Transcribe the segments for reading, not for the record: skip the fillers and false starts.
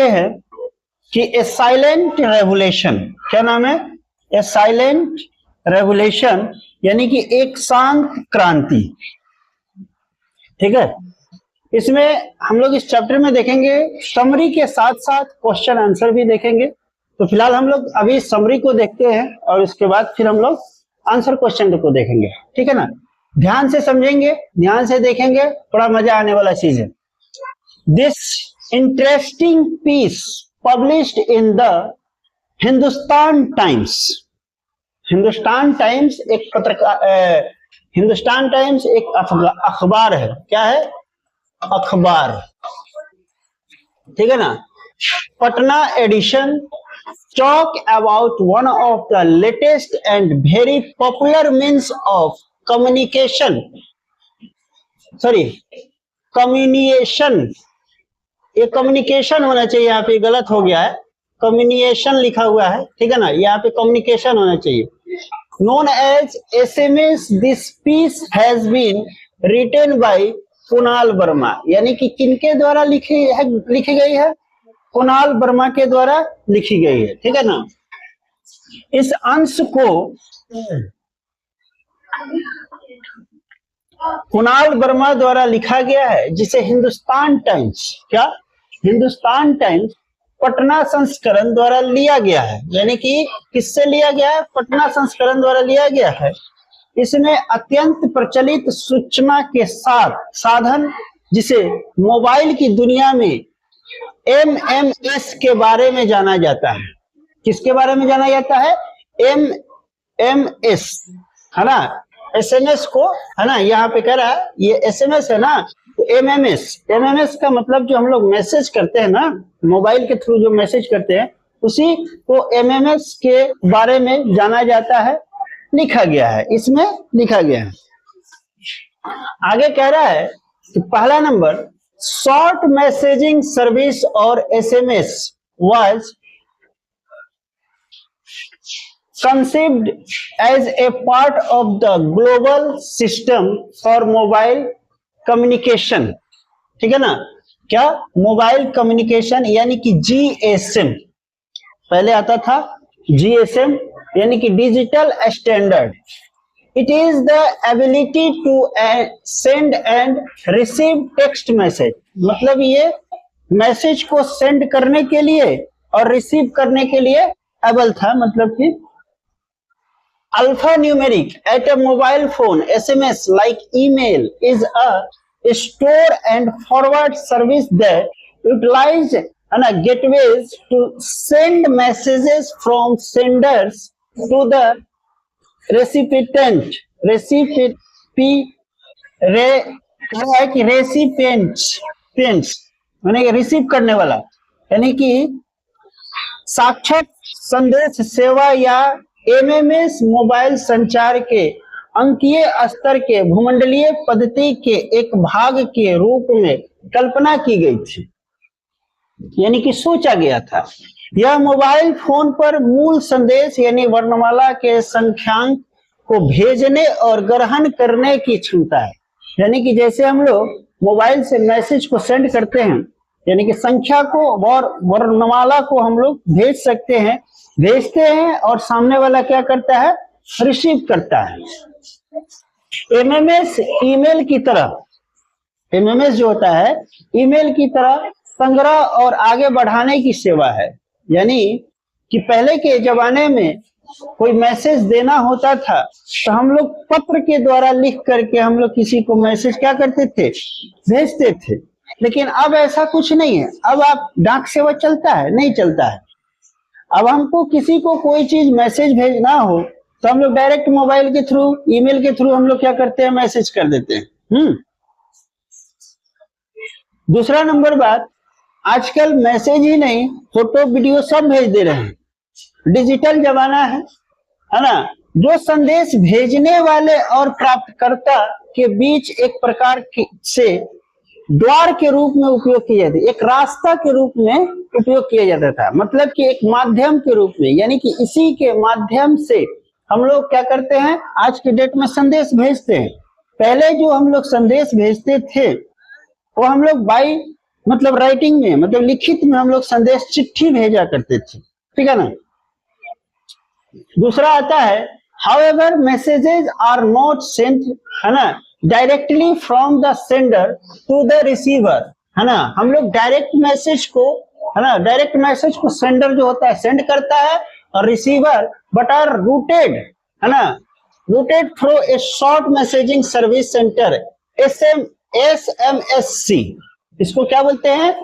है कि ए silent revolution, क्या नाम है? ए साइलेंट रेवोल्यूशन, यानी कि एक शांत क्रांति। ठीक है, इसमें हम लोग इस चैप्टर में देखेंगे समरी के साथ साथ क्वेश्चन आंसर भी देखेंगे। तो फिलहाल हम लोग अभी समरी को देखते हैं और उसके बाद फिर हम लोग आंसर क्वेश्चन को देखेंगे। ठीक है ना, ध्यान से समझेंगे, ध्यान से देखेंगे, थोड़ा मजा आने वाला चीज है। This interesting piece published in the Hindustan Times. Hindustan Times एक पत्रकार, हिंदुस्तान टाइम्स एक अखबार है। क्या है? अखबार। ठीक है ना। Patna edition talk about one of the latest and very popular means of communication, sorry communication, ये कम्युनिकेशन होना चाहिए, यहाँ पे गलत हो गया है, कम्युनिकेशन लिखा हुआ है। ठीक है ना, यहाँ पे कम्युनिकेशन होना चाहिए। known as SMS, this piece has been written by Kunal Verma, यानी कि किनके द्वारा लिखी गई है? कुणाल वर्मा के द्वारा लिखी गई है। ठीक है ना। इस अंश को कुणाल वर्मा द्वारा लिखा गया है, जिसे हिंदुस्तान टाइम्स, क्या हिंदुस्तान टाइम्स पटना संस्करण द्वारा लिया गया है। यानी कि किससे लिया गया है? पटना संस्करण द्वारा लिया गया है। इसमें अत्यंत प्रचलित सूचना के साथ साधन, जिसे मोबाइल की दुनिया में MMS के बारे में जाना जाता है। किसके बारे में जाना जाता है? MMS, है ना। SMS को, है ना, यहाँ पे कह रहा है ये SMS है ना, तो MMS का मतलब जो हम लोग मैसेज करते हैं ना, मोबाइल के थ्रू जो मैसेज करते हैं, उसी को MMS के बारे में जाना जाता है, लिखा गया है, इसमें लिखा गया है। आगे कह रहा है कि पहला नंबर, शॉर्ट मैसेजिंग सर्विस और SMS was conceived as a part of the global system for mobile communication। ठीक है ना, क्या? मोबाइल कम्युनिकेशन, यानी कि GSM। पहले आता था GSM, यानी कि digital standard. It is the ability to send and receive text message, मतलब ये मैसेज को सेंड करने के लिए और रिसीव करने के लिए एबल था। मतलब कि alphanumeric at a mobile phone, SMS like email is a store and forward service that utilize gateways to send messages from senders to the recipient, यानी रिसीव करने वाला, यानी कि साक्षात संदेश सेवा या MMS मोबाइल संचार के अंकीय स्तर के भूमंडलीय पद्धति के एक भाग के रूप में कल्पना की गई थी, यानी कि सोचा गया था। यह मोबाइल फोन पर मूल संदेश यानी वर्णमाला के संख्यांक को भेजने और ग्रहण करने की क्षमता है। यानी कि जैसे हम लोग मोबाइल से मैसेज को सेंड करते हैं, यानी कि संख्या को और वर्णमाला को हम लोग भेज सकते हैं, भेजते हैं और सामने वाला क्या करता है? रिसीव करता है। MMS ईमेल की तरह, MMS जो होता है ईमेल की तरह संग्रह और आगे बढ़ाने की सेवा है। यानी कि पहले के जमाने में कोई मैसेज देना होता था तो हम लोग पत्र के द्वारा लिख करके हम लोग किसी को मैसेज क्या करते थे? भेजते थे। लेकिन अब ऐसा कुछ नहीं है। अब आप डाक सेवा चलता है? नहीं चलता है। अब हमको किसी को कोई चीज मैसेज भेजना हो तो हम लोग डायरेक्ट मोबाइल के थ्रू, ईमेल के थ्रू हम लोग क्या करते हैं? मैसेज कर देते हैं। दूसरा नंबर बात, आजकल मैसेज ही नहीं, फोटो वीडियो सब भेज दे रहे हैं। डिजिटल जमाना है ना। जो संदेश भेजने वाले और प्राप्तकर्ता के बीच एक प्रकार से द्वार के रूप में उपयोग किया जाता है, एक रास्ता के रूप में उपयोग किया जाता था। मतलब कि एक माध्यम के रूप में, यानी कि इसी के माध्यम से हम लोग क्या करते हैं? आज के डेट में संदेश भेजते हैं। पहले जो हम लोग संदेश भेजते थे वो हम लोग बाई मतलब राइटिंग में, मतलब लिखित में हम लोग संदेश चिट्ठी भेजा करते थे, ठीक है ना। दूसरा आता है however messages are not sent, है ना, directly from the sender to the receiver, है ना। हम लोग डायरेक्ट मैसेज को, है ना, डायरेक्ट मैसेज को सेंडर जो होता है सेंड करता है, और रिसीवर बट आर रूटेड, है ना, routed through a short messaging service centre, SMSC. इसको क्या बोलते हैं,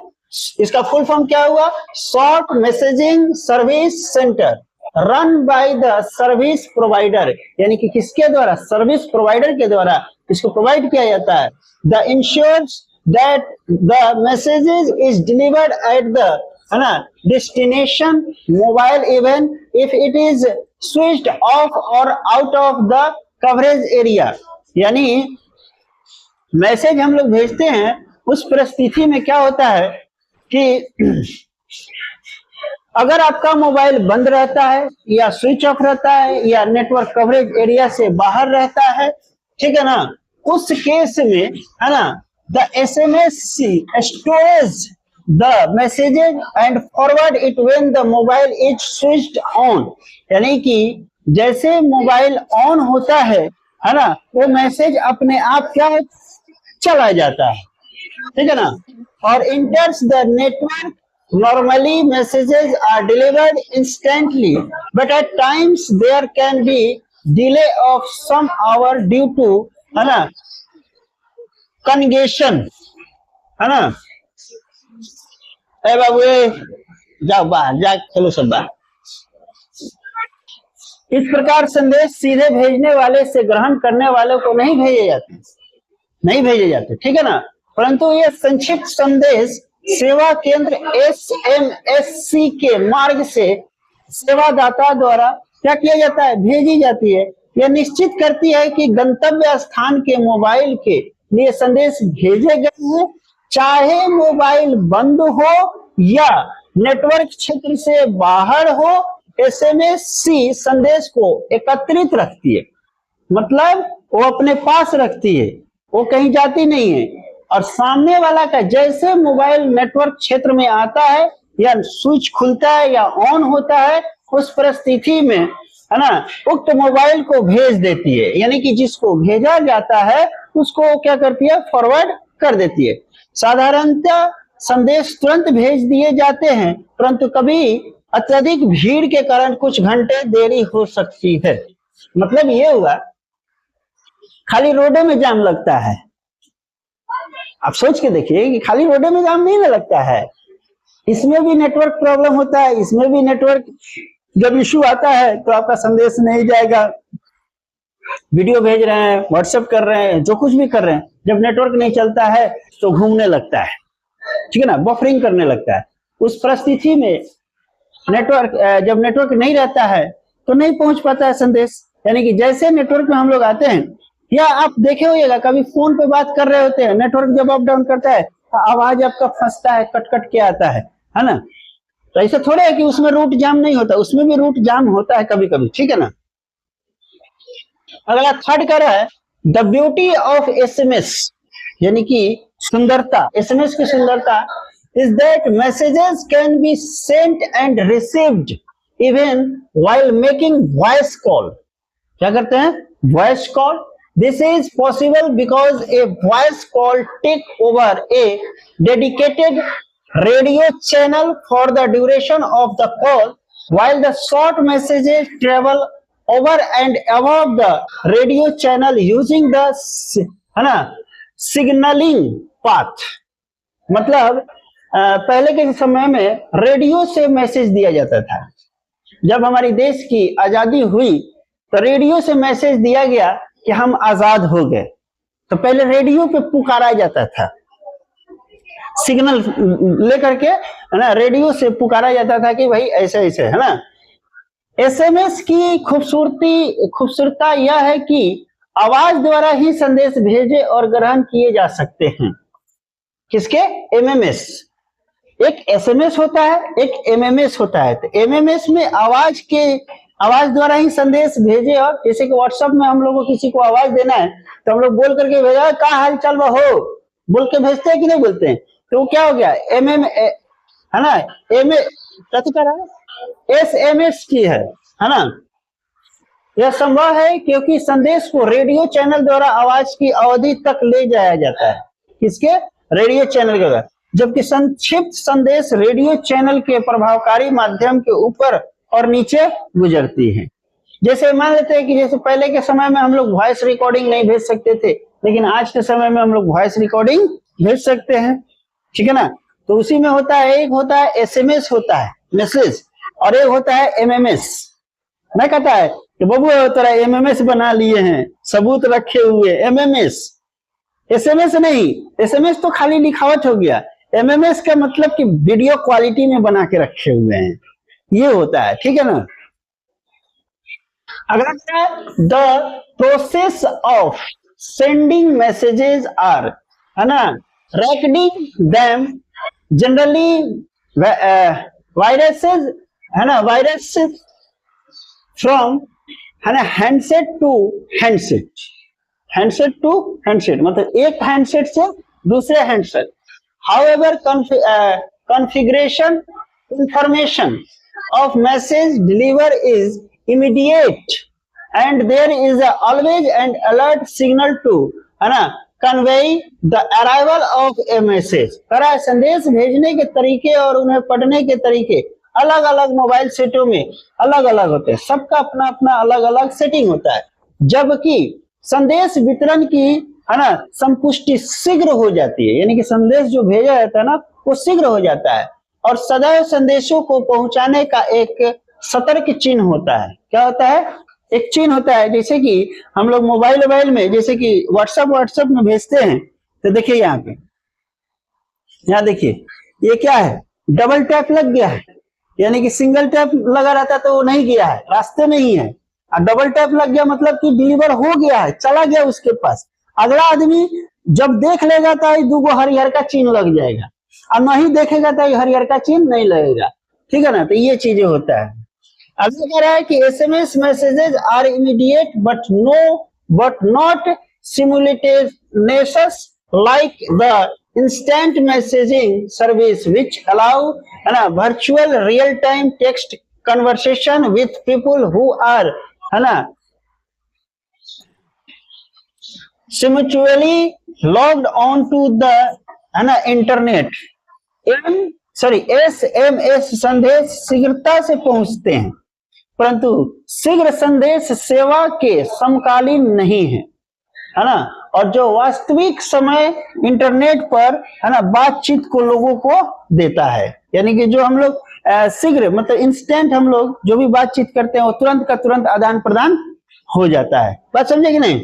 इसका फुल फॉर्म क्या हुआ, short messaging service centre run by the service provider, यानी कि किसके द्वारा, सर्विस प्रोवाइडर के द्वारा इसको प्रोवाइड किया जाता है। The ensures that the messages is delivered at the, है ना, destination mobile even if it is switched off और out of the coverage area. यानी मैसेज हम लोग भेजते हैं, उस परिस्थिति में क्या होता है कि अगर आपका मोबाइल बंद रहता है या स्विच ऑफ रहता है या नेटवर्क कवरेज एरिया से बाहर रहता है, ठीक है ना, उस केस में, है ना, the SMSC storage the messages and forward it when the mobile is switched on. यानी कि जैसे मोबाइल ऑन होता है ना, वो मैसेज अपने आप क्या चला जाता है, ठीक है ना, और इंटर्स the network. Normally messages are delivered instantly, but at times there can be delay of some hour due to, है ना, congestion, है ना। ए बाबू जाओ बाहर, जा चलो सब बाहर। इस प्रकार संदेश सीधे भेजने वाले से ग्रहण करने वाले को नहीं भेजे जाते, ठीक है ना, परंतु ये संक्षिप्त संदेश सेवा केंद्र एसएमएससी के मार्ग से सेवादाता द्वारा क्या किया जाता है, भेजी जाती है। यह निश्चित करती है कि गंतव्य स्थान के मोबाइल के लिए संदेश भेजे गए हैं, चाहे मोबाइल बंद हो या नेटवर्क क्षेत्र से बाहर हो। एसएमएससी संदेश को एकत्रित रखती है, मतलब वो अपने पास रखती है, वो कहीं जाती नहीं है। और सामने वाला का जैसे मोबाइल नेटवर्क क्षेत्र में आता है या स्विच खुलता है या ऑन होता है, उस परिस्थिति में, है ना, उक्त मोबाइल को भेज देती है। यानी कि जिसको भेजा जाता है उसको क्या करती है, फॉरवर्ड कर देती है। साधारणतः संदेश तुरंत भेज दिए जाते हैं, परंतु कभी अत्यधिक भीड़ के कारण कुछ घंटे देरी हो सकती है। मतलब ये हुआ, खाली रोडों में जाम लगता है, आप सोच के देखिए कि खाली रोडे में जाम नहीं लगता है, इसमें भी नेटवर्क प्रॉब्लम होता है, इसमें भी नेटवर्क जब इशू आता है तो आपका संदेश नहीं जाएगा। वीडियो भेज रहे हैं, व्हाट्सएप कर रहे हैं, जो कुछ भी कर रहे हैं, जब नेटवर्क नहीं चलता है तो घूमने लगता है, ठीक है ना, बफरिंग करने लगता है। उस परिस्थिति में नेटवर्क, जब नेटवर्क नहीं रहता है तो नहीं पहुंच पाता है संदेश। यानी कि जैसे नेटवर्क में हम लोग आते हैं, या आप देखे होइएगा कभी फोन पे बात कर रहे होते हैं, नेटवर्क जब अप डाउन करता है तो आवाज आपका फंसता है, कट कट के आता है ना। तो ऐसा थोड़ा है कि उसमें रूट जाम नहीं होता, उसमें भी रूट जाम होता है कभी कभी, ठीक है ना। अगला थर्ड कर है द ब्यूटी ऑफ एसएमएस, यानी कि सुंदरता, एसएमएस की सुंदरता is that messages can be sent and received even while making voice call. क्या करते हैं, voice call. This is possible because a voice call take over a dedicated radio channel for the duration of the call, while the short messages travel over and above the radio channel using the, है ना, signaling path। मतलब पहले के समय में radio से message दिया जाता था। जब हमारी देश की आजादी हुई तो रेडियो से मैसेज दिया गया कि हम आजाद हो गए, तो पहले रेडियो पे पुकारा जाता था, सिग्नल लेकर के, है ना, रेडियो से पुकारा जाता था कि भाई ऐसे ऐसे, है ना। एसएमएस की खूबसूरता यह है कि आवाज द्वारा ही संदेश भेजे और ग्रहण किए जा सकते हैं। किसके, एमएमएस। एक एसएमएस होता है, एक एमएमएस होता है। तो एमएमएस में आवाज द्वारा ही संदेश भेजे, और जैसे कि व्हाट्सएप में हम लोग को किसी को आवाज देना है तो हम लोग बोल करके भेजा, क्या हाल चाल हो, बोल के भेजते हैं कि नहीं बोलते हैं। तो क्या हो गया, है ना, क्या तो कह रहा है, SMS की है ना। यह संभव है क्योंकि संदेश को रेडियो चैनल द्वारा आवाज की अवधि तक ले जाया जाता है। किसके, रेडियो चैनल के द्वारा, जबकि संक्षिप्त संदेश रेडियो चैनल के प्रभावकारी माध्यम के ऊपर और नीचे गुजरती है। जैसे मान लेते हैं कि जैसे पहले के समय में हम लोग वॉइस रिकॉर्डिंग नहीं भेज सकते थे, लेकिन आज के समय में हम लोग वॉइस रिकॉर्डिंग भेज सकते हैं, ठीक है ना। तो उसी में होता है, एक होता है SMS होता है मैसेज, और एक होता है MMS। मैं कहता है कि बबू तेरा MMS बना लिए हैं, सबूत रखे हुए, MMS। SMS नहीं, SMS तो खाली लिखावट हो गया, MMS का मतलब कि वीडियो क्वालिटी में बना के रखे हुए हैं, ये होता है, ठीक है ना। अगला क्या है, the process of sending messages are, है ना, रेकॉर्डिंग देम जनरली वायरसेस, है ना, वायरसेस फ्रॉम, है ना, handset to handset, handset to handset मतलब एक हैंडसेट से दूसरे handset. However configuration information of message deliver is immediate and there is always an alert signal to, है ना, convey the arrival of a message। करा संदेश भेजने के तरीके और उन्हें पढ़ने के तरीके अलग अलग मोबाइल सेटों में अलग अलग होते हैं, सबका अपना अपना अलग अलग सेटिंग होता है। जबकि संदेश वितरण की, है ना, संपुष्टि शीघ्र हो जाती है, यानी कि संदेश जो भेजा जाता है ना वो शीघ्र हो जाता है, और सदैव संदेशों को पहुंचाने का एक सतर्क चिन्ह होता है। क्या होता है, एक चिन्ह होता है। जैसे कि हम लोग मोबाइल में जैसे कि व्हाट्सएप में भेजते हैं, तो देखिए यहाँ पे, यहाँ देखिए ये क्या है, डबल टैप लग गया है, यानी कि सिंगल टैप लगा रहता तो वो नहीं गया है, रास्ते में ही है, और डबल टैप लग गया मतलब कि डिलीवर हो गया है, चला गया उसके पास। अगला आदमी जब देख लेगा तो दूगो हरिहर का चिन्ह लग जाएगा, और नहीं देखेगा तो हरिहर का चिन्ह नहीं लगेगा, ठीक है ना। तो ये चीजें होता है। अगला कह रहा है कि SMS messages are immediate but not simultaneous like the instant messaging service which allow, है ना, virtual real time text conversation with people who are, है ना, simultaneously logged on to the, है ना, इंटरनेट। SMS संदेश शीघ्रता से पहुंचते हैं, परंतु शीघ्र संदेश सेवा के समकालीन नहीं है ना। और जो वास्तविक समय इंटरनेट पर, है ना, बातचीत को लोगों को देता है, यानी कि जो हम लोग शीघ्र मतलब इंस्टेंट हम लोग जो भी बातचीत करते हैं वो तुरंत का तुरंत आदान प्रदान हो जाता है। बात समझे कि नहीं।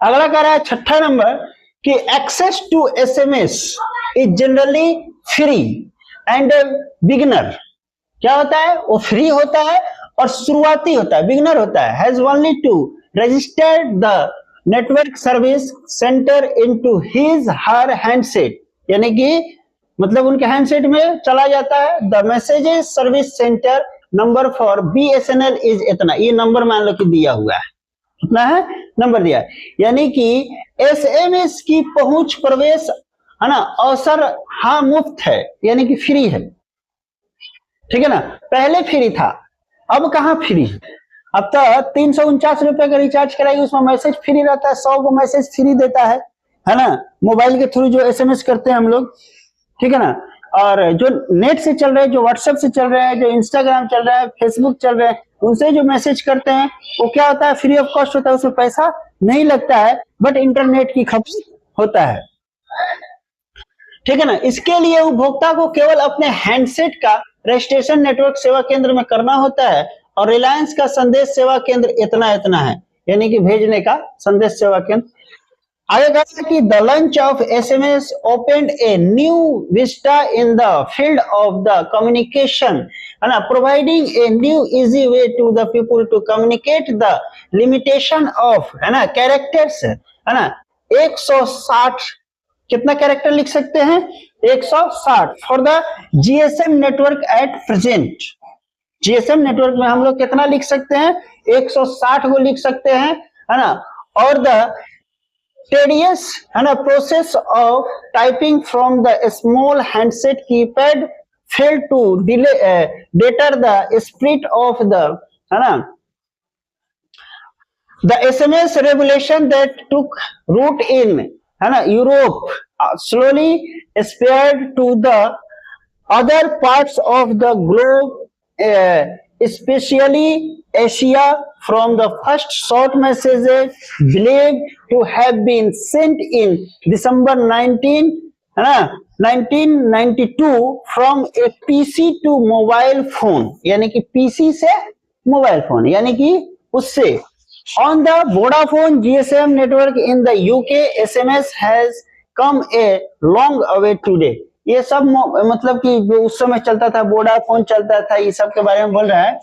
अगला कह रहा है 6ठा नंबर कि access to SMS is generally free and beginner. क्या होता है, वो फ्री होता है और शुरुआती होता है, बिगिनर होता है। Has only to register the network service centre into his her handset, यानी कि मतलब उनके हैंडसेट में चला जाता है। The messages service centre number for BSNL is इतना, ये नंबर मान लो कि दिया हुआ है, कितना है, नंबर दिया है। यानी कि SMS की पहुंच प्रवेश, है ना, अवसर हाँ मुफ्त है, यानी कि फ्री है, ठीक है ना। पहले फ्री था, अब कहाँ फ्री है, अब तो 349 रुपए का रिचार्ज कराएगी, उसमें मैसेज फ्री रहता है, 100 को मैसेज फ्री देता है ना, मोबाइल के थ्रू जो SMS करते हैं हम लोग, ठीक है ना। और जो नेट से चल रहे हैं, जो व्हाट्सएप से चल रहे हैं, जो इंस्टाग्राम चल रहा है, फेसबुक चल रहे हैं, उनसे जो मैसेज करते हैं वो क्या होता है, फ्री ऑफ कॉस्ट होता है, उसमें पैसा नहीं लगता है, बट इंटरनेट की खपत होता है, ठीक है ना। इसके लिए उपभोक्ता को केवल अपने हैंडसेट का रजिस्ट्रेशन नेटवर्क सेवा केंद्र में करना होता है, और रिलायंस का संदेश सेवा केंद्र इतना इतना है, यानी कि भेजने का संदेश सेवा केंद्र। आगे कहा कि the launch of SMS opened a new vista in the field of the communication, है ना, providing a new easy way to the people to communicate the limitation of, है ना, कैरेक्टर्स, है ना, 160 कितना कैरेक्टर लिख सकते हैं, 160 for the GSM network at present. GSM network में हम लोग कितना लिख सकते हैं, 160 को लिख सकते हैं, है ना। और the tedious and a process of typing from the small handset keypad failed to deter the spirit of the SMS revolution that took root in Europe slowly spread to the other parts of the globe, especially Asia, from the first short messages believed to have been sent in December 1992 from a PC to mobile phone, यानी कि PC से mobile phone, यानी कि उससे on the Vodafone GSM network in the UK, SMS has come a long way today. ये सब मतलब कि जो उस समय चलता था, वोडाफोन चलता था, ये सब के बारे में बोल रहा है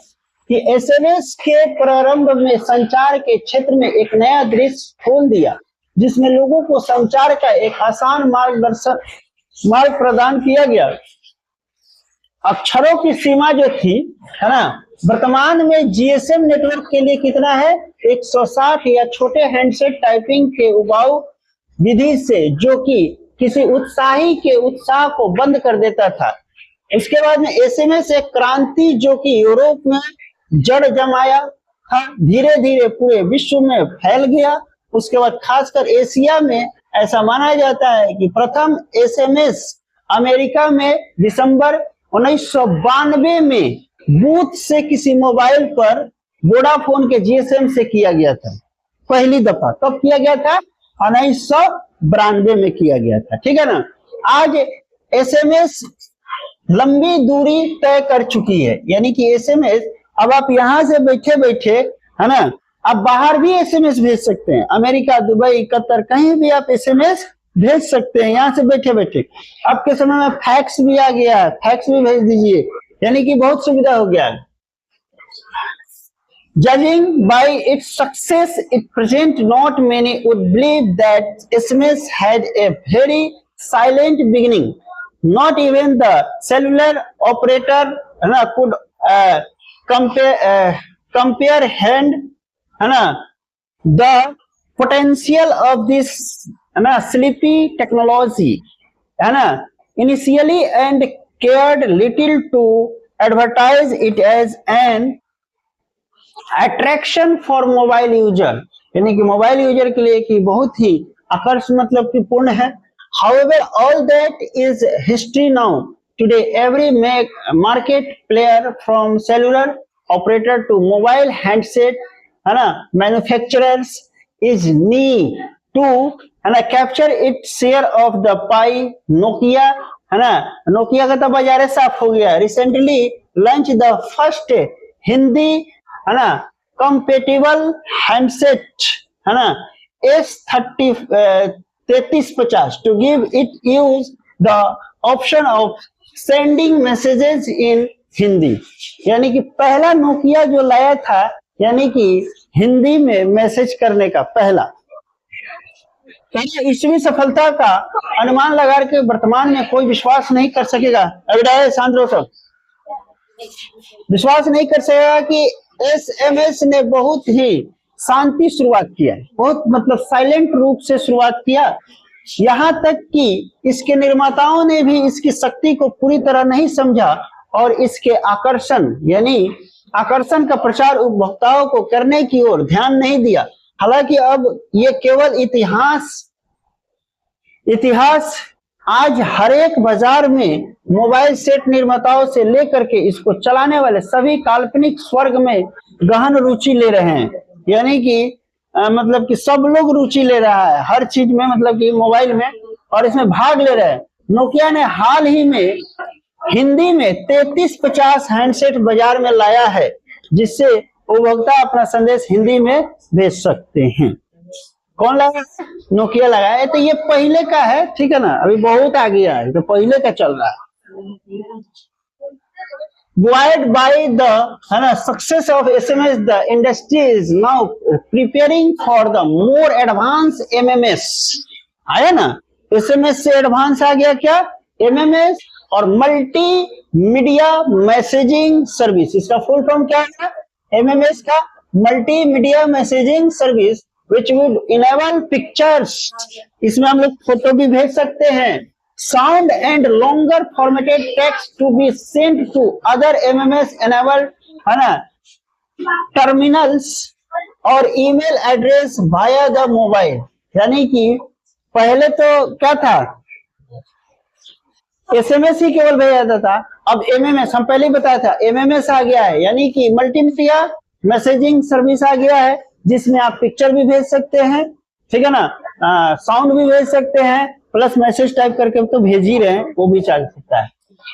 कि एसएमएस के प्रारंभ में संचार के क्षेत्र में एक नया दृश्य खोल दिया, जिसमें लोगों को संचार का एक आसान मार्ग प्रदान किया गया। अक्षरों की सीमा जो थी, है ना, वर्तमान में जीएसएम नेटवर्क के लिए कितना है, 160 या छोटे हैंडसेट टाइपिंग के उबाऊ विधि से, जो कि किसी उत्साही के उत्साह को बंद कर देता था। इसके बाद में एसएमएस एक क्रांति जो कि यूरोप में जड़ जमाया था, धीरे धीरे पूरे विश्व में फैल गया। उसके बाद खासकर एशिया में ऐसा माना जाता है कि प्रथम एसएमएस अमेरिका में दिसंबर 1992 में बूथ से किसी मोबाइल पर वोडाफोन के जीएसएम से किया गया था। पहली दफा कब किया गया था? 1992 में किया गया था। ठीक है ना। आज एसएमएस लंबी दूरी तय कर चुकी है, यानी कि एसएमएस अब आप यहां से बैठे बैठे, है ना, आप बाहर भी एसएमएस भेज सकते हैं। अमेरिका, दुबई, कतर, कहीं भी आप एसएमएस भेज सकते हैं यहां से बैठे बैठे। अब के समय में फैक्स भी आ गया है, फैक्स भी भेज दीजिए, यानी कि बहुत सुविधा हो गया है। Judging by its success at present, not many would believe that SMS had a very silent beginning. Not even the cellular operator could compare the potential of this sleepy technology initially, and cared little to advertise it as an attraction for mobile user, यानी कि mobile user के लिए कि बहुत ही आकर्षण मतलब कि पूर्ण है। However, all that is history now. Today, every market player from cellular operator to mobile handset manufacturers is need to capture its share of the pie. Nokia Nokia का तो बाजार साफ हो गया। Recently launched the first Hindi compatible handset S30 3350 to give it use the option of sending messages in Hindi, यानी कि पहला Nokia जो लाया था, यानी कि हिंदी में मैसेज करने का पहला। इसकी सफलता का अनुमान लगा के वर्तमान में कोई विश्वास नहीं कर सकेगा, विश्वास नहीं कर सकेगा कि एसएमएस ने बहुत ही शांति शुरुआत किया है, बहुत मतलब साइलेंट रूप से शुरुआत किया। यहाँ तक कि इसके निर्माताओं ने भी इसकी शक्ति को पूरी तरह नहीं समझा और इसके आकर्षण यानी आकर्षण का प्रचार उपभोक्ताओं को करने की ओर ध्यान नहीं दिया। हालांकि अब ये केवल इतिहास आज हर एक बाजार में मोबाइल सेट निर्माताओं से लेकर के इसको चलाने वाले सभी काल्पनिक स्वर्ग में गहन रुचि ले रहे हैं, यानी कि मतलब कि सब लोग रुचि ले रहा है हर चीज में, मतलब कि मोबाइल में, और इसमें भाग ले रहे हैं। नोकिया ने हाल ही में हिंदी में 3350 हैंडसेट बाजार में लाया है, जिससे उपभोक्ता अपना संदेश हिंदी में भेज सकते हैं। कौन लगा? नोकिया लगा है। तो ये पहले का है, ठीक है ना, अभी बहुत आ गया है, तो पहले का चल रहा है। Buoyed by the success of SMS, the industry is now preparing for the more advanced MMS। आया ना, SMS से एडवांस आ गया क्या? MMS और मल्टी मीडिया मैसेजिंग सर्विस। इसका फुल फॉर्म क्या है? MMS का multi media messaging service, which would enable pictures, इसमें हम लोग फोटो भी भेज सकते हैं, sound and longer formatted text to be sent to other MMS enabled, है ना, टर्मिनल्स और email address via the mobile. यानी कि पहले तो क्या था, एसएमएस ही केवल भेजा जाता था, अब एमएमएस, हम पहले ही बताया था, एमएमएस आ गया है, यानी कि मल्टीमीडिया मैसेजिंग सर्विस आ गया है, जिसमें आप पिक्चर भी भेज सकते हैं, ठीक है ना, साउंड भी भेज सकते हैं, प्लस मैसेज टाइप करके तो भेज ही रहे हैं, वो भी चल सकता है।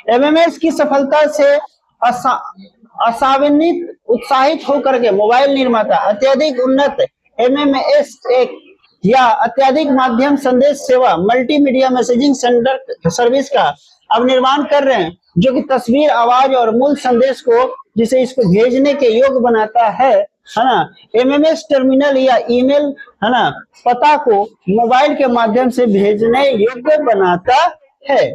एमएमएस की सफलता से असावनित उत्साहित होकर के मोबाइल निर्माता अत्यधिक उन्नत एमएमएस एक या अत्यधिक माध्यम संदेश सेवा मल्टीमीडिया मैसेजिंग सेंटर सर्विस का अब निर्माण कर रहे हैं, जो कि तस्वीर, आवाज और मूल संदेश को, जिसे इसको भेजने के योग्य बनाता है ना, एमएमएस टर्मिनल या ईमेल, है ना, पता को मोबाइल के माध्यम से भेजने योग्य बनाता है।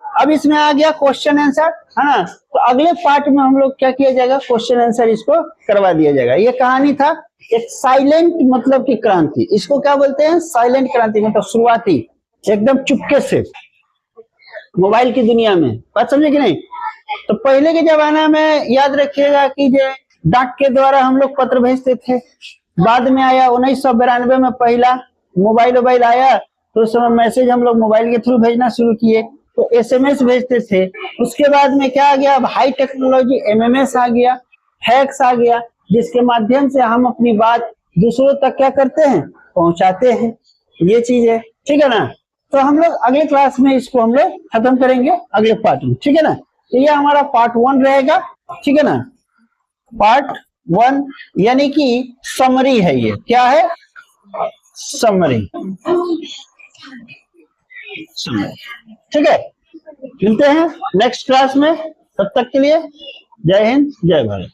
अब इसमें आ गया क्वेश्चन आंसर, है ना, तो अगले पार्ट में हम लोग क्या किया जाएगा, क्वेश्चन आंसर इसको करवा दिया जाएगा। ये कहानी था एक साइलेंट मतलब की क्रांति, इसको क्या बोलते हैं, साइलेंट क्रांति, मतलब शुरुआती एकदम चुपके से मोबाइल की दुनिया में, बात समझे कि नहीं। तो पहले के जमाना में याद रखिएगा कि जो डाक के द्वारा हम लोग पत्र भेजते थे, बाद में आया 1992 में पहला मोबाइल आया, तो उस समय मैसेज हम लोग मोबाइल के थ्रू भेजना शुरू किए, तो एसएमएस भेजते थे। उसके बाद में क्या आ गया, अब हाई टेक्नोलॉजी एमएमएस आ गया, फैक्स आ गया, जिसके माध्यम से हम अपनी बात दूसरों तक क्या करते हैं, पहुंचाते हैं, ये चीज है, ठीक है ना। तो हम लोग अगले क्लास में इसको हम लोग खत्म करेंगे अगले पार्ट में, ठीक है ना। तो ये हमारा पार्ट 1 रहेगा, ठीक है ना, पार्ट 1 यानी कि समरी है, ये क्या है, समरी, ठीक है। मिलते हैं नेक्स्ट क्लास में, तब तक के लिए जय हिंद जय भारत।